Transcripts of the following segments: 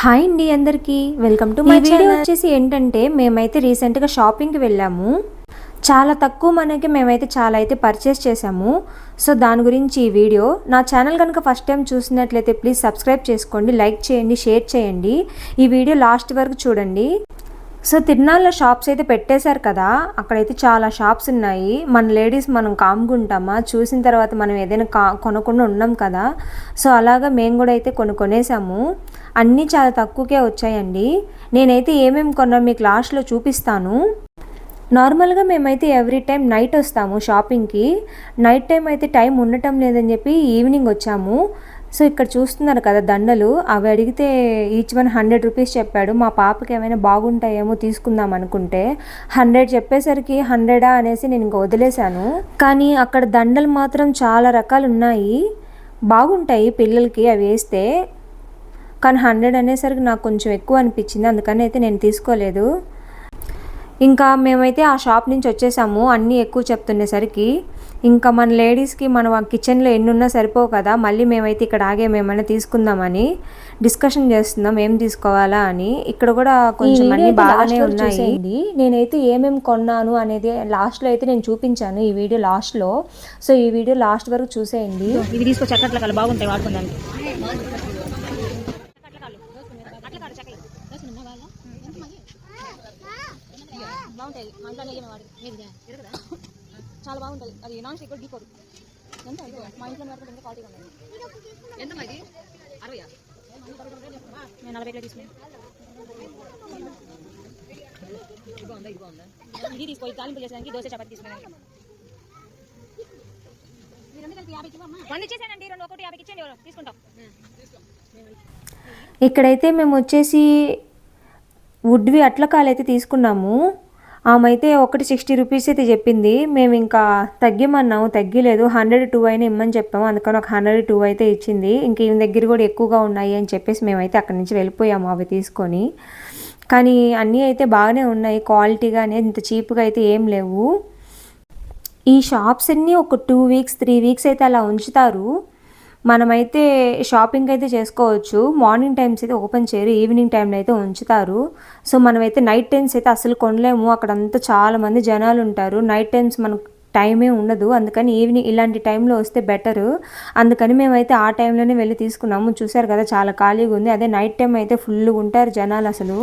Hi అండి అందరికీ welcome to my video వచ్చేసి ఏంటంటే మేమైతే రీసెంట్గా షాపింగ్కి వెళ్ళాము. చాలా తక్కువ మనకి మేమైతే చాలా అయితే పర్చేస్ చేసాము. సో దాని గురించి ఈ వీడియో. నా ఛానల్ కనుక ఫస్ట్ టైం చూసినట్లయితే ప్లీజ్ సబ్స్క్రైబ్ చేసుకోండి, లైక్ చేయండి, షేర్ చేయండి. ఈ వీడియో లాస్ట్ వరకు చూడండి. సో తిరునాళ్ళ షాప్స్ అయితే పెట్టేశారు కదా, అక్కడైతే చాలా షాప్స్ ఉన్నాయి. మన లేడీస్ మనం కామ్గుంటామా, చూసిన తర్వాత మనం ఏదైనా కొనకుండా ఉన్నాం కదా. సో అలాగా మేము కూడా అయితే కొనేసాము. అన్నీ చాలా తక్కువకే వచ్చాయండి. నేనైతే ఏమేమి కొన్నాను మీకు లాస్ట్లో చూపిస్తాను. నార్మల్గా మేమైతే ఎవ్రీ టైం నైట్ వస్తాము షాపింగ్కి. నైట్ టైం అయితే టైం ఉండటం లేదని చెప్పి ఈవినింగ్ వచ్చాము. సో ఇక్కడ చూస్తున్నారు కదా దండలు, అవి అడిగితే ఈచ్ వన్ 100 రూపీస్ చెప్పాడు. మా పాపకి ఏమైనా బాగుంటాయేమో తీసుకుందాం అనుకుంటే 100 చెప్పేసరికి 100 అనేసి నేను ఇంకా వదిలేశాను. కానీ అక్కడ దండలు మాత్రం చాలా రకాలు ఉన్నాయి, బాగుంటాయి పిల్లలకి అవి వేస్తే. కానీ 100 అనేసరికి నాకు కొంచెం ఎక్కువ అనిపించింది, అందుకని అయితే నేను తీసుకోలేదు. ఇంకా మేమైతే ఆ షాప్ నుంచి వచ్చేసాము అన్నీ ఎక్కువ చెప్తుండేసరికి. ఇంకా మన లేడీస్కి మన కిచెన్లో ఎన్ని ఉన్నా సరిపోవు కదా, మళ్ళీ మేమైతే ఇక్కడ ఆగేమేమైనా తీసుకుందామని డిస్కషన్ చేస్తున్నాం ఏం తీసుకోవాలా అని. ఇక్కడ కూడా కొంచెం అన్నీ బాగానే ఉన్నాయి. నేనైతే ఏమేమి కొన్నాను అనేది లాస్ట్లో అయితే నేను చూపించాను ఈ వీడియో లాస్ట్లో. సో ఈ వీడియో లాస్ట్ వరకు చూసేయండి. ఇవి తీసుకొచ్చి అట్లా బాగుంటాయి వాడుకోవడానికి. బాగుంటాయి మా ఇంట్లో వాడి చాలా బాగుంటుంది. అది నాన్ స్టిక్ డీపోదు ఎంత మా ఇంట్లో ఎంత క్వాలిటీగా ఉన్నాయి. ఎంత మరి 60 నేను 40 కిలో తీసుకున్నాను. ఇది తీసుకో, తాలింపు చేసానికి దోశ చపాతి తీసుకున్నాను. ఇచ్చేసానండి, 2 ఒకటి 50 ఇచ్చేయండి, తీసుకుంటాం. ఇక్కడైతే మేము వచ్చేసి వుడ్వి అట్లకాయలు అయితే తీసుకున్నాము. ఆమె అయితే ఒకటి 60 రూపీస్ అయితే చెప్పింది. మేము ఇంకా తగ్గిమన్నాము, తగ్గిలేదు. 102 అయినా ఇమ్మని చెప్పాము, అందుకని ఒక 102 అయితే ఇచ్చింది. ఇంక ఈయన దగ్గర కూడా ఎక్కువగా ఉన్నాయి అని చెప్పేసి మేమైతే అక్కడి నుంచి వెళ్ళిపోయాము అవి తీసుకొని. కానీ అన్నీ అయితే బాగానే ఉన్నాయి, క్వాలిటీగా అనేది ఇంత చీప్గా అయితే ఏం లేవు. ఈ షాప్స్ అన్నీ ఒక 2 వీక్స్ 3 వీక్స్ అయితే అలా ఉంచుతారు. మనమైతే షాపింగ్ అయితే చేసుకోవచ్చు. మార్నింగ్ టైమ్స్ అయితే ఓపెన్ చేయరు, ఈవినింగ్ టైంలో అయితే ఉంచుతారు. సో మనమైతే నైట్ టైమ్స్ అయితే అసలు కొనలేము, అక్కడంతా చాలామంది జనాలు ఉంటారు. నైట్ టైమ్స్ మనకు టైమే ఉండదు, అందుకని ఈవినింగ్ ఇలాంటి టైంలో వస్తే బెటరు. అందుకని మేమైతే ఆ టైంలోనే వెళ్ళి తీసుకున్నాము. చూసారు కదా చాలా ఖాళీగా ఉంది. అదే నైట్ టైం అయితే ఫుల్గా ఉంటారు జనాలు అసలు.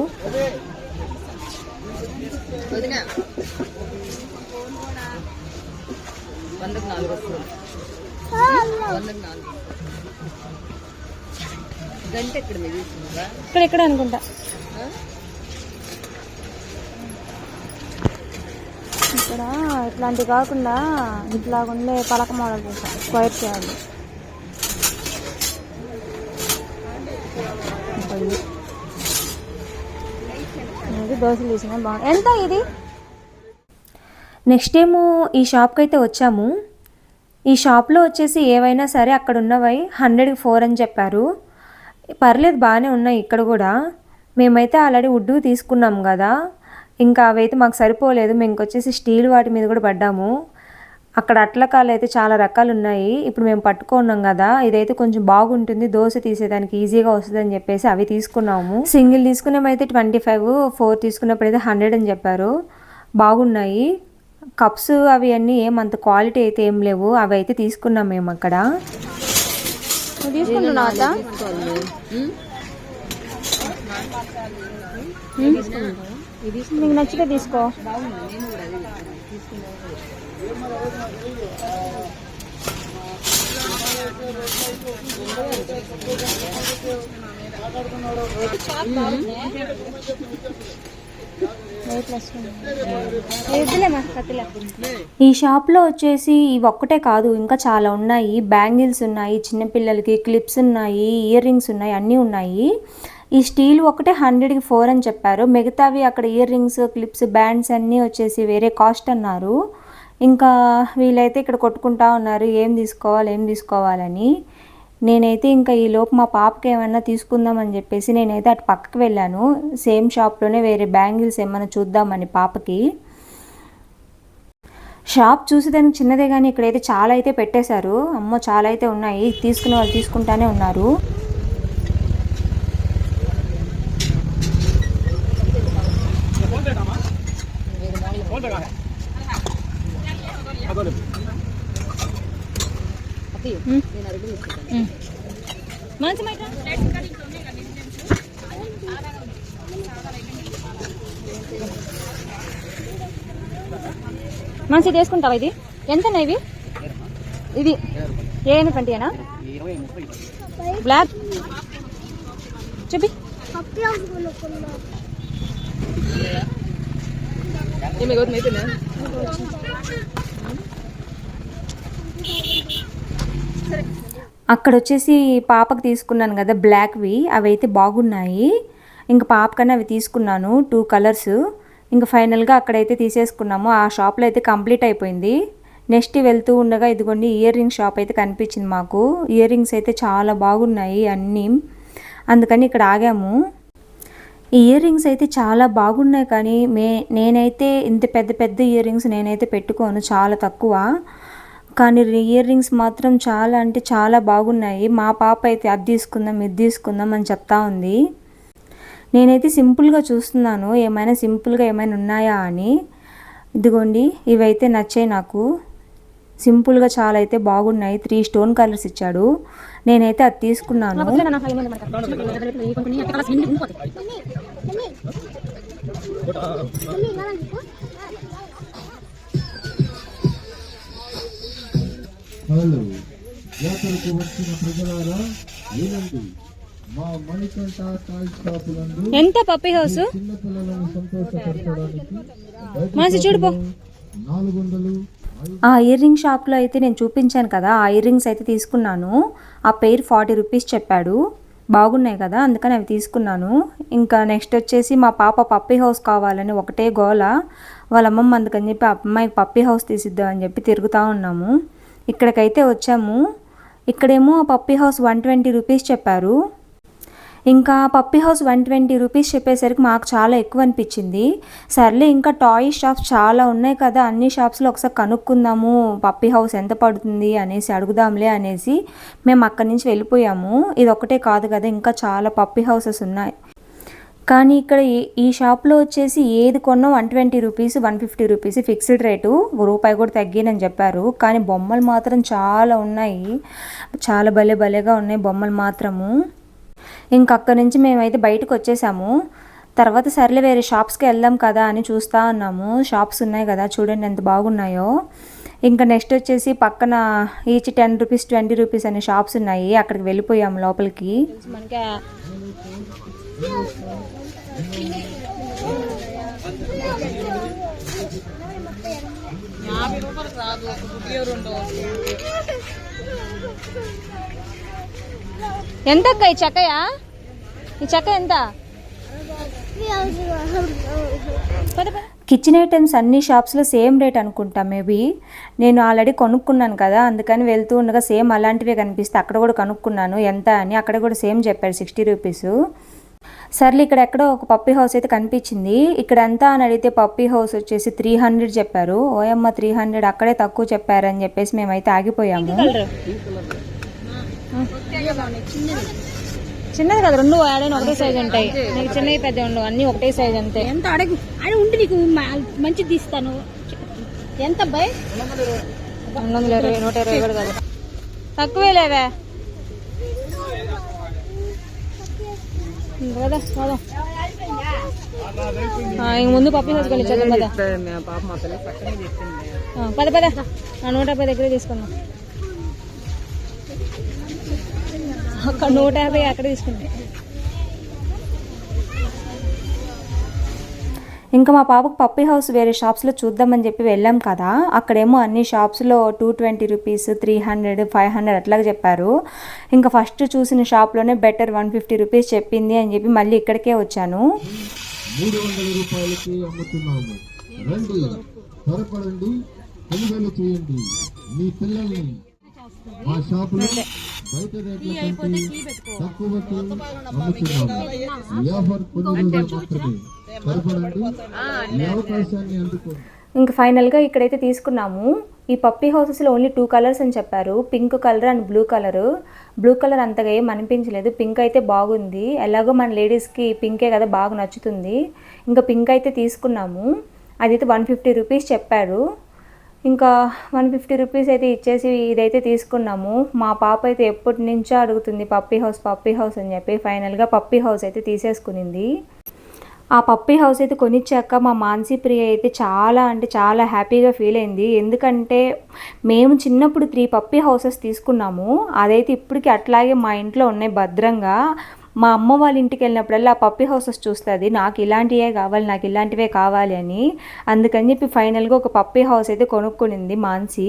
ఇక్కడ అనుకుంటా. ఇక్కడ ఇట్లాంటివి కాకుండా ఇట్లాగుండే పలక మోడల్ చేశాను, స్క్వైర్ చేయాలి. ఇది దోశలు తీసిన బాగుంది. ఎంత ఇది? నెక్స్ట్ ఏమో ఈ షాప్కి అయితే వచ్చాము. ఈ షాప్లో వచ్చేసి ఏవైనా సరే అక్కడ ఉన్నవి 100కి 4 అని చెప్పారు. పర్లేదు బాగానే ఉన్నాయి ఇక్కడ కూడా. మేమైతే ఆల్రెడీ వుడ్ తీసుకున్నాం కదా, ఇంకా అవైతే మాకు సరిపోలేదు. మేము ఇంకొచ్చేసి స్టీల్ వాటి మీద కూడా పడ్డాము. అక్కడ అట్లకాయలు అయితే చాలా రకాలు ఉన్నాయి. ఇప్పుడు మేము పట్టుకున్నాం కదా, ఇదైతే కొంచెం బాగుంటుంది, దోశ తీసేదానికి ఈజీగా వస్తుందని చెప్పేసి అవి తీసుకున్నాము. సింగిల్ తీసుకున్నామైతే 25, 4 తీసుకున్నప్పుడు అయితే 100 అని చెప్పారు. బాగున్నాయి కప్స్. అవి అన్నీ ఏమంత క్వాలిటీ అయితే ఏం లేవు, అవి అయితే తీసుకున్నాం మేము అక్కడ. తీసుకుంటున్నా నీకు నచ్చితే తీసుకో. ఈ షాప్లో వచ్చేసి ఇవి ఒక్కటే కాదు, ఇంకా చాలా ఉన్నాయి. బ్యాంగిల్స్ ఉన్నాయి, చిన్నపిల్లలకి క్లిప్స్ ఉన్నాయి, ఇయర్ రింగ్స్ ఉన్నాయి, అన్నీ ఉన్నాయి. ఈ స్టీల్ ఒకటే 100కి 4 అని చెప్పారు. మిగతావి అక్కడ ఇయర్ రింగ్స్, క్లిప్స్, బ్యాండ్స్ అన్నీ వచ్చేసి వేరే కాస్ట్ అన్నారు. ఇంకా వీళ్ళైతే ఇక్కడ కొట్టుకుంటా ఉన్నారు ఏం తీసుకోవాలని. నేనైతే ఇంకా ఈ లోపు మా పాపకి ఏమన్నా తీసుకుందామని చెప్పేసి నేనైతే అటు పక్కకి వెళ్ళాను. సేమ్ షాప్లోనే వేరే బ్యాంగిల్స్ ఏమన్నా చూద్దామని పాపకి. షాప్ చూసేదానికి చిన్నదే కానీ ఇక్కడైతే చాలా అయితే పెట్టేశారు. అమ్మో చాలా అయితే ఉన్నాయి, తీసుకునే వాళ్ళు తీసుకుంటానే ఉన్నారు. మంచి తీసుకుంటావా? ఇది ఎంత ఇవి? ఇది ఏమి 20ఏనా? బ్లాక్ చూపి. అక్కడ వచ్చేసి పాపకు తీసుకున్నాను కదా బ్లాక్వి, అవి అయితే బాగున్నాయి. ఇంకా పాపకన్నా అవి తీసుకున్నాను 2 కలర్స్. ఇంకా ఫైనల్గా అక్కడైతే తీసేసుకున్నాము. ఆ షాప్లో అయితే కంప్లీట్ అయిపోయింది. నెక్స్ట్ వెళ్తూ ఉండగా ఇదిగోండి ఇయర్ రింగ్ షాప్ అయితే కనిపించింది మాకు. ఇయర్ రింగ్స్ అయితే చాలా బాగున్నాయి అన్నీ, అందుకని ఇక్కడ ఆగాము. ఈ ఇయర్ రింగ్స్ అయితే చాలా బాగున్నాయి, కానీ నేనైతే ఇంత పెద్ద పెద్ద ఇయర్ రింగ్స్ నేనైతే పెట్టుకోను, చాలా తక్కువ. కానీ ఇయర్ రింగ్స్ మాత్రం చాలా అంటే చాలా బాగున్నాయి. మా పాప అయితే అది తీసుకుందాం ఇది తీసుకుందాం అని చెప్తా ఉంది. నేనైతే సింపుల్గా చూస్తున్నాను, ఏమైనా సింపుల్గా ఏమైనా ఉన్నాయా అని. ఇదిగోండి ఇవైతే నచ్చాయి నాకు, సింపుల్గా చాలా అయితే బాగున్నాయి. 3 స్టోన్ కలర్స్ ఇచ్చాడు, నేనైతే అది తీసుకున్నాను. హలో, యాత్రకు వచ్చిన ప్రజలారా వినండి. మా మణికంఠ టాయ్ షాప్ నందు ఎంత పప్పీ హౌస్? చిన్నపిల్లలను సంతోషపరచడానికి మాసి చూడు 400 ఆ ఇయర్ రింగ్ షాప్లో అయితే నేను చూపించాను కదా, ఆ ఇయర్ రింగ్స్ అయితే తీసుకున్నాను. ఆ పెయిర్ 40 రూపీస్ చెప్పాడు, బాగున్నాయి కదా, అందుకని అవి తీసుకున్నాను. ఇంకా నెక్స్ట్ వచ్చేసి మా పాప పప్పీ హౌస్ కావాలని ఒకటే గోల. వాళ్ళ అమ్మమ్మ అందుకని చెప్పి అమ్మాయికి పప్పీ హౌస్ తీసిద్దాం అని చెప్పి తిరుగుతూ ఉన్నాము. ఇక్కడికైతే వచ్చాము. ఇక్కడేమో పప్పీ హౌస్ 120 రూపీస్ చెప్పారు. ఇంకా పప్పీ హౌస్ 120 రూపీస్ చెప్పేసరికి మాకు చాలా ఎక్కువ అనిపించింది. సర్లే ఇంకా టాయ్ షాప్స్ చాలా ఉన్నాయి కదా, అన్ని షాప్స్లో ఒకసారి కనుక్కుందాము పప్పీ హౌస్ ఎంత పడుతుంది అనేసి అడుగుదాంలే అనేసి మేము అక్కడి నుంచి వెళ్ళిపోయాము. ఇది ఒకటే కాదు కదా, ఇంకా చాలా పప్పీ హౌసెస్ ఉన్నాయి. కానీ ఇక్కడ ఈ షాప్లో వచ్చేసి ఏది కొన్నా 120 రూపీస్ 150 రూపీస్ ఫిక్స్డ్ రేటు, రూపాయి కూడా తగ్గినని చెప్పారు. కానీ బొమ్మలు మాత్రం చాలా ఉన్నాయి, చాలా భలే భలేగా ఉన్నాయి బొమ్మలు మాత్రము. ఇంక అక్కడి నుంచి మేమైతే బయటకు వచ్చేసాము. తర్వాత సర్లే వేరే షాప్స్కి వెళ్దాం కదా అని చూస్తూ ఉన్నాము. షాప్స్ ఉన్నాయి కదా, చూడండి ఎంత బాగున్నాయో. ఇంకా నెక్స్ట్ వచ్చేసి పక్కన ఈచ్ 10 రూపీస్ 20 రూపీస్ అనే షాప్స్ ఉన్నాయి, అక్కడికి వెళ్ళిపోయాము లోపలికి. ఎంత అక్క ఈ చెక్కయా? ఈ చెక్క ఎంత? కిచెన్ ఐటమ్స్ అన్ని షాప్స్లో సేమ్ రేట్ అనుకుంటా మేబీ. నేను ఆల్రెడీ కొనుక్కున్నాను కదా, అందుకని వెళ్తూ ఉండగా సేమ్ అలాంటివే కనిపిస్తే అక్కడ కూడా కనుక్కున్నాను ఎంత అని. అక్కడ కూడా సేమ్ చెప్పారు 60 రూపీస్. సర్లే ఇక్కడ ఎక్కడో ఒక పప్పీ హౌస్ అయితే కనిపించింది. ఇక్కడ ఎంత అని అడిగితే పప్పీ హౌస్ వచ్చేసి 300 చెప్పారు. ఓయమ్మ 300 అక్కడే తక్కువ చెప్పారని చెప్పేసి మేమైతే ఆగిపోయాము. చిన్నది కదా, 2 ఆడైనా ఒకటే సైజ్ ఉంటాయి. నీకు చిన్నవి పెద్ద ఉండవు, అన్ని ఒకటే సైజ్ అంతే. ఎంత అడుగు అని ఉంటే నీకు మంచిది తీస్తాను. ఎంత అబ్బాయి? 220 120 కూడా కాదు, తక్కువే లేవే. ఇంక ముందు పప్పి హౌస్ కొని ఇచ్చేద్దాం కదా. పద 150 దగ్గరే తీసుకున్నాం. అక్కడ 150 అక్కడ తీసుకున్నాం. ఇంకా మా పాపకు పప్పీ హౌస్ వేరే షాప్స్లో చూద్దామని చెప్పి వెళ్ళాం కదా, అక్కడేమో అన్ని షాప్స్లో 220 రూపీస్ 300 500 అట్లాగే చెప్పారు. ఇంకా ఫస్ట్ చూసిన షాప్లోనే బెటర్ 150 రూపీస్ చెప్పింది అని చెప్పి మళ్ళీ ఇక్కడికే వచ్చాను. 300 రూపాయలకి అమ్ముతున్నాము, రండి త్వరపడండి, కొనుగోలు చేయండి. మీ పిల్లల్ని మా షాపులో బయట రేట్ల కంటే తక్కువకు అమ్ముతున్నాము. ఈ ఆఫర్ కొన్ని రోజులు మాత్రమే, త్వరపడండి, ఈ అవకాశాన్ని అందుకోండి. ఇంకా ఫైనల్గా ఇక్కడైతే తీసుకున్నాము. ఈ పప్పీ హౌసెస్లో ఓన్లీ 2 కలర్స్ అని చెప్పారు, pink colour and blue colour. Blue colour అంతగా ఏం అనిపించలేదు, పింక్ అయితే బాగుంది. ఎలాగో మన లేడీస్కి పింకే కదా బాగా నచ్చుతుంది. ఇంకా పింక్ అయితే తీసుకున్నాము. అదైతే 150 రూపీస్ చెప్పారు. ఇంకా 150 రూపీస్ అయితే ఇచ్చేసి ఇదైతే తీసుకున్నాము. మా పాప అయితే ఎప్పటి నుంచో అడుగుతుంది పప్పీ హౌస్ అని చెప్పి ఫైనల్గా పప్పీ హౌస్ అయితే తీసేసుకునింది. ఆ పప్పీ హౌస్ అయితే కొనిచ్చాక మా మానసి ప్రియ అయితే చాలా అంటే చాలా హ్యాపీగా ఫీల్ అయింది. ఎందుకంటే మేము చిన్నప్పుడు 3 పప్పీ హౌసెస్ తీసుకున్నాము. అదైతే ఇప్పటికీ అట్లాగే మా ఇంట్లో ఉన్నాయి భద్రంగా. మా అమ్మ వాళ్ళ ఇంటికి వెళ్ళినప్పుడల్లా ఆ పప్పీ హౌసెస్ చూస్తుంది, నాకు ఇలాంటివే కావాలి అని. అందుకని చెప్పి ఫైనల్గా ఒక పప్పీ హౌస్ అయితే కొనుక్కునింది మానసి.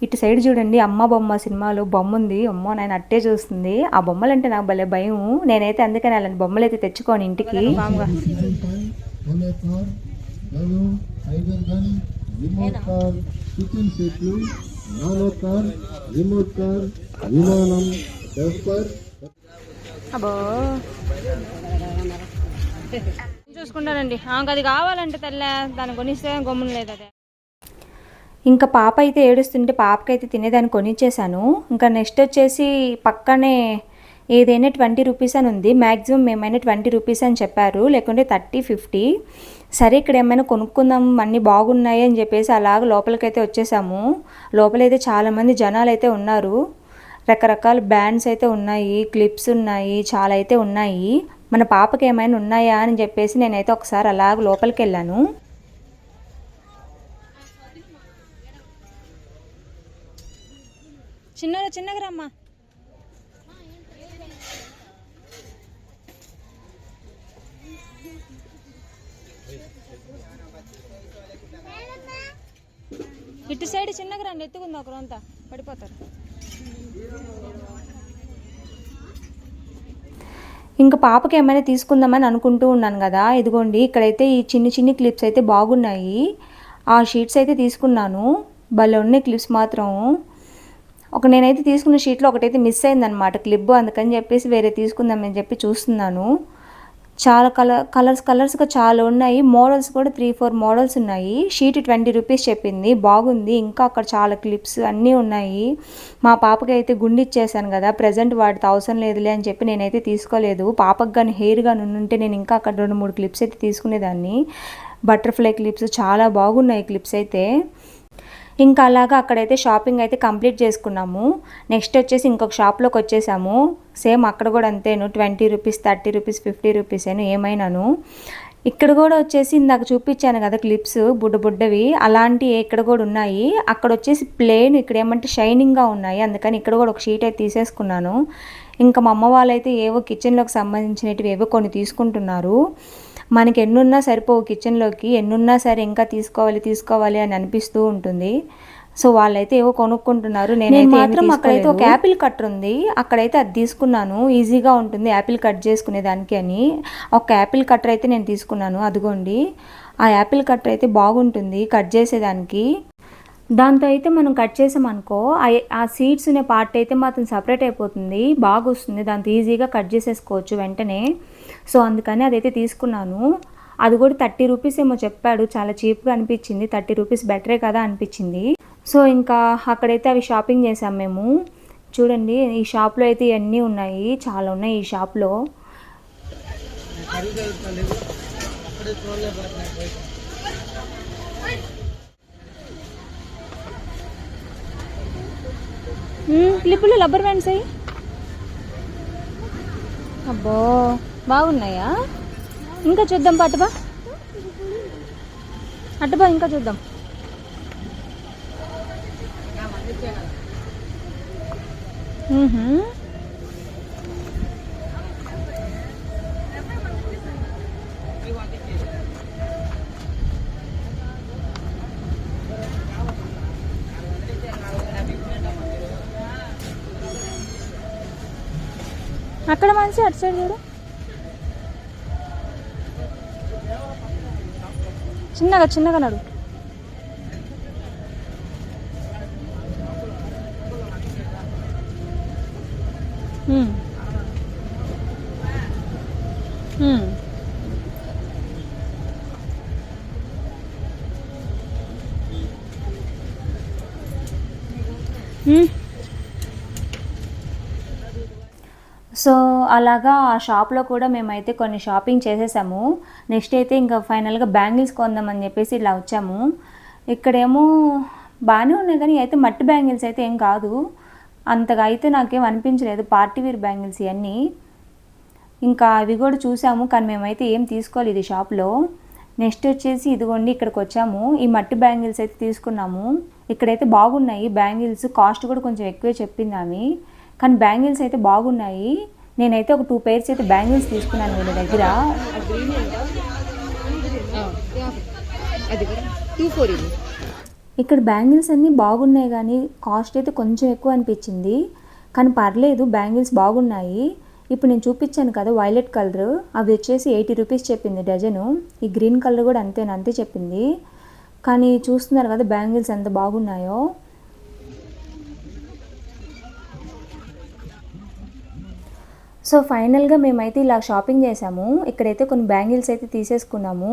ఇటు సైడ్ చూడండి అమ్మ బొమ్మ సినిమాలో బొమ్మ ఉంది. అమ్మో నేను అట్టే చూస్తుంది. ఆ బొమ్మలు అంటే నాకు భలే భయం. నేనైతే అందుకని అలాంటి బొమ్మలు అయితే తెచ్చుకోను ఇంటికి. రిమోట్ కార్, కిచెన్ సెట్లు, నానో కార్, రిమోట్ కార్, విమానం, డస్పర్. అబ్బో చూసుకుంటానండి. అది కావాలంటే తెల్ల దాన్ని కొనిస్తే గమ్మున లేదు. అదే ఇంకా పాప అయితే ఏడుస్తుంటే పాపకైతే తినేదాన్ని కొనిచ్చేసాను. ఇంకా నెక్స్ట్ వచ్చేసి పక్కనే ఏదైనా 20 రూపీస్ అని ఉంది. మ్యాక్సిమం ఏమైనా 20 రూపీస్ అని చెప్పారు, లేకుంటే 30, 50. సరే ఇక్కడ ఏమైనా కొనుక్కుందాం అన్నీ బాగున్నాయి అని చెప్పేసి అలాగ లోపలికైతే వచ్చేసాము. లోపలైతే చాలామంది జనాలు అయితే ఉన్నారు. రకరకాల బ్యాండ్స్ అయితే ఉన్నాయి, క్లిప్స్ ఉన్నాయి, చాలా అయితే ఉన్నాయి. మన పాపకి ఏమైనా ఉన్నాయా అని చెప్పేసి నేనైతే ఒకసారి అలాగ లోపలికి వెళ్ళాను. చిన్నగా రమ్మా. ఇటు సైడ్ చిన్నగా రండి, ఎత్తుకుంది ఒకరంతా పడిపోతారు. ఇంకా పాపకి ఏమైనా తీసుకుందామని అనుకుంటూ ఉన్నాను కదా, ఇదిగోండి ఇక్కడైతే ఈ చిన్ని క్లిప్స్ అయితే బాగున్నాయి. ఆ షీట్స్ అయితే తీసుకున్నాను. భలే ఉన్నాయి క్లిప్స్ మాత్రం. నేనైతే తీసుకున్న షీట్లో ఒకటైతే మిస్ అయిందనమాట క్లిప్. అందుకని చెప్పేసి వేరే తీసుకుందామని చెప్పి చూస్తున్నాను. చాలా కలర్స్గా చాలా ఉన్నాయి. మోడల్స్ కూడా 3-4 మోడల్స్ ఉన్నాయి. షీట్ 20 రూపీస్ చెప్పింది, బాగుంది. ఇంకా అక్కడ చాలా క్లిప్స్ అన్నీ ఉన్నాయి. మా పాపకి అయితే గుండి ఇచ్చేసాను కదా, ప్రజెంట్ వాటితో అవసరం లేదులే అని చెప్పి నేనైతే తీసుకోలేదు. పాపకు కానీ హెయిర్ కానీ ఉంటే నేను ఇంకా అక్కడ 2-3 క్లిప్స్ అయితే తీసుకునేదాన్ని. బటర్ఫ్లై క్లిప్స్ చాలా బాగున్నాయి క్లిప్స్ అయితే. ఇంకా అలాగా అక్కడైతే షాపింగ్ అయితే కంప్లీట్ చేసుకున్నాము. నెక్స్ట్ వచ్చేసి ఇంకొక షాప్లోకి వచ్చేసాము. సేమ్ అక్కడ కూడా అంతేను, 20 రూపీస్, 30 రూపీస్, 50 రూపీస్ అని ఏమైనాను. ఇక్కడ కూడా వచ్చేసి ఇందాక చూపించాను కదా క్లిప్స్ బుడ్డవి, అలాంటివి ఇక్కడ కూడా ఉన్నాయి. అక్కడ వచ్చేసి ప్లేన్, ఇక్కడ ఏమంటే షైనింగ్గా ఉన్నాయి. అందుకని ఇక్కడ కూడా ఒక షీట్ అయితే తీసేసుకున్నాను. ఇంకా మా అమ్మ వాళ్ళైతే ఏవో కిచెన్లోకి సంబంధించినవి ఏవో కొన్ని తీసుకుంటున్నారు. మనకి ఎన్నున్నా సరిపోవు కిచెన్లోకి, ఎన్నున్నా సరే ఇంకా తీసుకోవాలి అని అనిపిస్తూ ఉంటుంది. సో వాళ్ళైతే ఏవో కొనుక్కుంటున్నారు. నేను మాత్రం అక్కడైతే ఒక యాపిల్ కట్టర్ ఉంది, అక్కడైతే అది తీసుకున్నాను. ఈజీగా ఉంటుంది యాపిల్ కట్ చేసుకునే దానికి అని ఒక యాపిల్ కట్టర్ అయితే నేను తీసుకున్నాను. అదిగోండి ఆ యాపిల్ కట్టర్ అయితే బాగుంటుంది కట్ చేసేదానికి. దాంతో అయితే మనం కట్ చేసామనుకో ఆ సీడ్స్ ఉన్న పార్ట్ అయితే మాత్రం సపరేట్ అయిపోతుంది, బాగా వస్తుంది. దాంతో ఈజీగా కట్ చేసేసుకోవచ్చు వెంటనే. సో అందుకని అదైతే తీసుకున్నాను. అది కూడా 30 రూపీస్ ఏమో చెప్పాడు, చాలా చీప్గా అనిపించింది. 30 రూపీస్ బెటరే కదా అనిపించింది. సో ఇంకా అక్కడైతే అవి షాపింగ్ చేసాం మేము. చూడండి ఈ షాప్లో అయితే ఇవన్నీ ఉన్నాయి, చాలా ఉన్నాయి ఈ షాప్లో. క్లిప్పులు రబ్బర్ బ్యాండ్స్ అయ్యి అబ్బో బాగున్నాయా. ఇంకా చూద్దాం అటుబా ఇంకా చూద్దాం. అక్కడ మంచి అటు సైడ్ చూడు, చిన్నగా నడు. సో అలాగా ఆ షాప్లో కూడా మేమైతే కొన్ని షాపింగ్ చేసేసాము. నెక్స్ట్ అయితే ఇంకా ఫైనల్గా బ్యాంగిల్స్ కొందామని చెప్పేసి ఇలా వచ్చాము. ఇక్కడేమో బాగానే ఉన్నాయి, కానీ అయితే మట్టి బ్యాంగిల్స్ అయితే ఏం కాదు, అంతగా అయితే నాకేం అనిపించలేదు. పార్టీ వేర్ బ్యాంగిల్స్ ఇవన్నీ. ఇంకా అవి కూడా చూసాము, కానీ మేమైతే ఏం తీసుకోలేదు ఈ షాప్లో. నెక్స్ట్ వచ్చేసి ఇదిగోండి ఇక్కడికి వచ్చాము. ఈ మట్టి బ్యాంగిల్స్ అయితే తీసుకున్నాము. ఇక్కడైతే బాగున్నాయి బ్యాంగిల్స్. కాస్ట్ కూడా కొంచెం ఎక్కువే చెప్పింది ఆమె, కానీ బ్యాంగిల్స్ అయితే బాగున్నాయి. నేనైతే ఒక 2 pairs అయితే బ్యాంగిల్స్ తీసుకున్నాను వీళ్ళ దగ్గర. అది 24 ఇది. ఇక్కడ బ్యాంగిల్స్ అన్నీ బాగున్నాయి, కానీ కాస్ట్ అయితే కొంచెం ఎక్కువ అనిపించింది. కానీ పర్లేదు, బ్యాంగిల్స్ బాగున్నాయి. ఇప్పుడు నేను చూపించాను కదా వైలెట్ కలర్, అవి వచ్చేసి 80 రూపీస్ చెప్పింది డజను. ఈ గ్రీన్ కలర్ కూడా అంతే చెప్పింది. కానీ చూస్తున్నారు కదా బ్యాంగిల్స్ ఎంత బాగున్నాయో. సో ఫైనల్గా మేమైతే ఇలా షాపింగ్ చేసాము. ఇక్కడైతే కొన్ని బ్యాంగిల్స్ అయితే తీసేసుకున్నాము.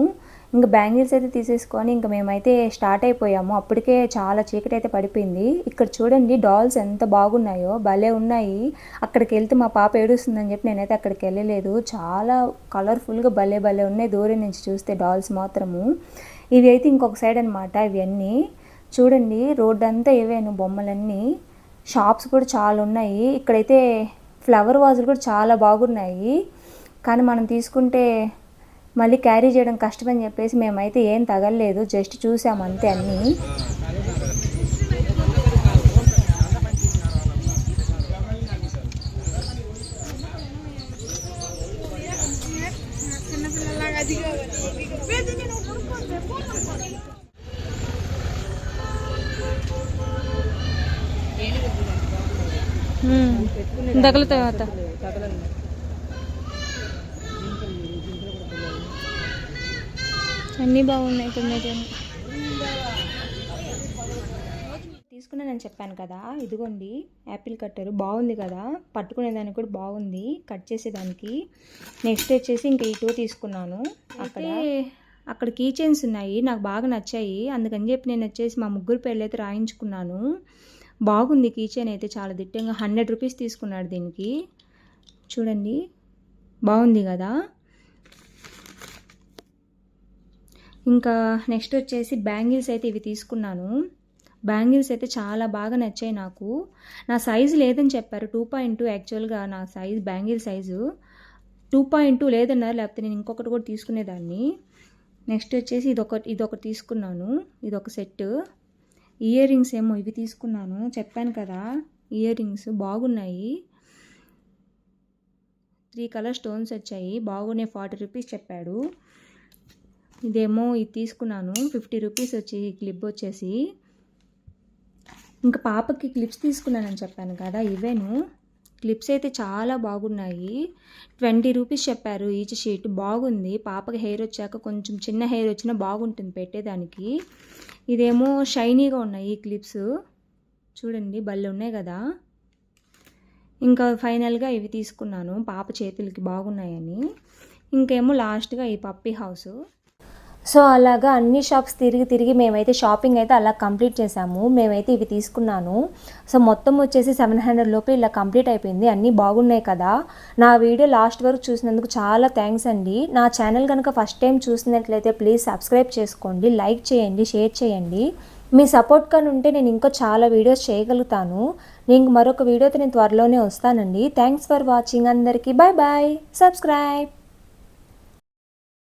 ఇంకా బ్యాంగిల్స్ అయితే తీసేసుకొని ఇంకా మేమైతే స్టార్ట్ అయిపోయాము. అప్పటికే చాలా చీకటి అయితే పడిపోయింది. ఇక్కడ చూడండి డాల్స్ ఎంత బాగున్నాయో, భలే ఉన్నాయి. అక్కడికి వెళ్తే మా పాప ఏడుస్తుందని చెప్పి నేనైతే అక్కడికి వెళ్ళలేదు. చాలా కలర్ఫుల్గా భలే ఉన్నాయి దూరం నుంచి చూస్తే డాల్స్ మాత్రము. ఇవి అయితే ఇంకొక సైడ్ అనమాట. ఇవన్నీ చూడండి, రోడ్డు అంతా ఇవేను బొమ్మలన్నీ. షాప్స్ కూడా చాలా ఉన్నాయి. ఇక్కడైతే ఫ్లవర్ వాజులు కూడా చాలా బాగున్నాయి, కానీ మనం తీసుకుంటే మళ్ళీ క్యారీ చేయడం కష్టమని చెప్పేసి మేమైతే ఏం తగలలేదు, జస్ట్ చూసాము అంతే అన్నీ. తగులుతాయి అన్నీ బాగున్నాయి. తీసుకున్నానని చెప్పాను కదా, ఇదిగోండి యాపిల్ కట్టరు. బాగుంది కదా, పట్టుకునేదానికి కూడా బాగుంది, కట్ చేసేదానికి. నెక్స్ట్ వచ్చేసి ఇంకా ఈ 2 తీసుకున్నాను. అక్కడ కీ చైన్స్ ఉన్నాయి, నాకు బాగా నచ్చాయి. అందుకని చెప్పి నేను వచ్చేసి మా ముగ్గురు పేర్లు అయితే రాయించుకున్నాను. బాగుంది కీ చైన్ అయితే, చాలా దిట్టంగా. 100 రూపీస్ తీసుకున్నాడు దీనికి. చూడండి బాగుంది కదా. ఇంకా నెక్స్ట్ వచ్చేసి బ్యాంగిల్స్ అయితే ఇవి తీసుకున్నాను. బ్యాంగిల్స్ అయితే చాలా బాగా నచ్చాయి నాకు. నా సైజు లేదని చెప్పారు, 2.2. యాక్చువల్గా నా సైజు బ్యాంగిల్ సైజు 2.2 లేదన్నారు, లేకపోతే నేను ఇంకొకటి కూడా తీసుకునేదాన్ని. నెక్స్ట్ వచ్చేసి ఇదొకటి తీసుకున్నాను. ఇదొక సెట్. ఇయర్ రింగ్స్ ఏమో ఇవి తీసుకున్నాను, చెప్పాను కదా ఇయర్ రింగ్స్ బాగున్నాయి. 3 కలర్ స్టోన్స్ వచ్చాయి, బాగున్నాయి. 40 రూపీస్ చెప్పాడు. ఇదేమో ఇది తీసుకున్నాను, 50 రూపీస్ వచ్చి క్లిప్ వచ్చేసి. ఇంకా పాపకి క్లిప్స్ తీసుకున్నానని చెప్పాను కదా, ఇవేను క్లిప్స్ అయితే చాలా బాగున్నాయి. 20 రూపీస్ చెప్పారు ఈచ్ షీట్. బాగుంది. పాపకి హెయిర్ వచ్చాక కొంచెం చిన్న హెయిర్ వచ్చినా బాగుంటుంది పెట్టేదానికి. ఇదేమో షైనీగా ఉన్నాయి ఈ క్లిప్స్, చూడండి భలే ఉన్నాయి కదా. ఇంకా ఫైనల్గా ఇవి తీసుకున్నాను పాప చేతులకి బాగున్నాయని. ఇంకేమో లాస్ట్గా ఈ పప్పీ హౌస్. సో అలాగా అన్ని షాప్స్ తిరిగి మేమైతే షాపింగ్ అయితే అలా కంప్లీట్ చేసాము. మేమైతే ఇవి తీసుకున్నాను. సో మొత్తం వచ్చేసి 700 లోపే ఇలా కంప్లీట్ అయిపోయింది. అన్నీ బాగున్నాయి కదా. నా వీడియో లాస్ట్ వరకు చూసినందుకు చాలా థ్యాంక్స్ అండి. నా ఛానల్ కనుక ఫస్ట్ టైం చూసినట్లయితే ప్లీజ్ సబ్స్క్రైబ్ చేసుకోండి, లైక్ చేయండి, షేర్ చేయండి. మీ సపోర్ట్ కానీ ఉంటే నేను ఇంకా చాలా వీడియోస్ చేయగలుగుతాను. నేను మరొక వీడియోతో నేను త్వరలోనే వస్తానండి. థ్యాంక్స్ ఫర్ వాచింగ్ అందరికీ. Bye bye. సబ్స్క్రైబ్.